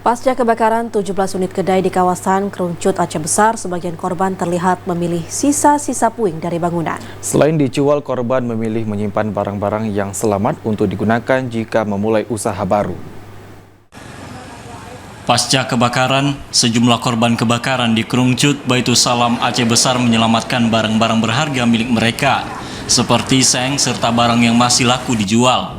Pasca kebakaran 17 unit kedai di kawasan Krungcut, Aceh Besar, sebagian korban terlihat memilih sisa-sisa puing dari bangunan. Selain dijual, korban memilih menyimpan barang-barang yang selamat untuk digunakan jika memulai usaha baru. Pasca kebakaran, sejumlah korban kebakaran di Krungcut, Baitusalam, Aceh Besar menyelamatkan barang-barang berharga milik mereka, seperti seng serta barang yang masih laku dijual.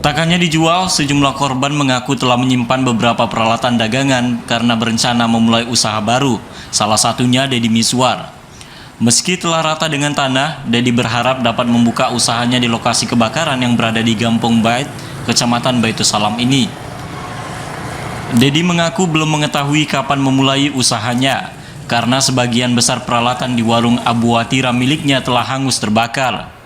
Tak hanya dijual, sejumlah korban mengaku telah menyimpan beberapa peralatan dagangan karena berencana memulai usaha baru, salah satunya Dedi Miswar. Meski telah rata dengan tanah, Dedi berharap dapat membuka usahanya di lokasi kebakaran yang berada di Gampong Bait, Kecamatan Baitusalam ini. Dedi mengaku belum mengetahui kapan memulai usahanya, karena sebagian besar peralatan di warung Abu Watira miliknya telah hangus terbakar.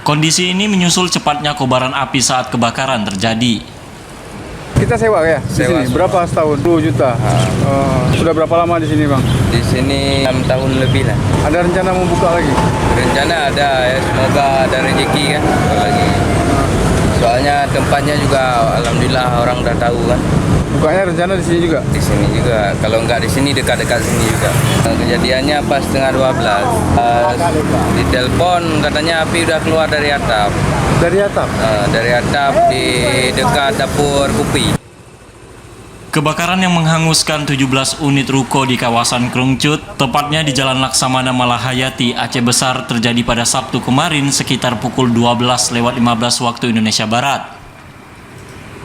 Kondisi ini menyusul cepatnya kobaran api saat kebakaran terjadi. Kita sewa ya? Sewa. Sini. Berapa setahun? 10 juta. Sudah berapa lama di sini, Bang? Di sini 6 tahun lebih lah. Ada rencana mau buka lagi? Rencana ada ya, semoga ada rezeki kan lagi. Soalnya tempatnya juga alhamdulillah orang udah tahu kan. Bukanya rencana di sini juga? Di sini juga. Kalau nggak di sini dekat-dekat sini juga. Kejadiannya pas setengah 12. Di telepon katanya api udah keluar dari atap. Dari atap? Dari atap di dekat dapur kopi. Kebakaran yang menghanguskan 17 unit ruko di kawasan Krungcut, tepatnya di Jalan Laksamana Malahayati, Aceh Besar, terjadi pada Sabtu kemarin sekitar pukul 12:15 waktu Indonesia Barat.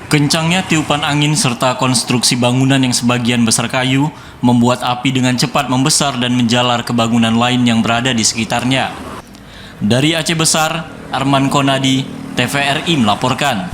Kencangnya tiupan angin serta konstruksi bangunan yang sebagian besar kayu membuat api dengan cepat membesar dan menjalar ke bangunan lain yang berada di sekitarnya. Dari Aceh Besar, Arman Konadi, TVRI melaporkan.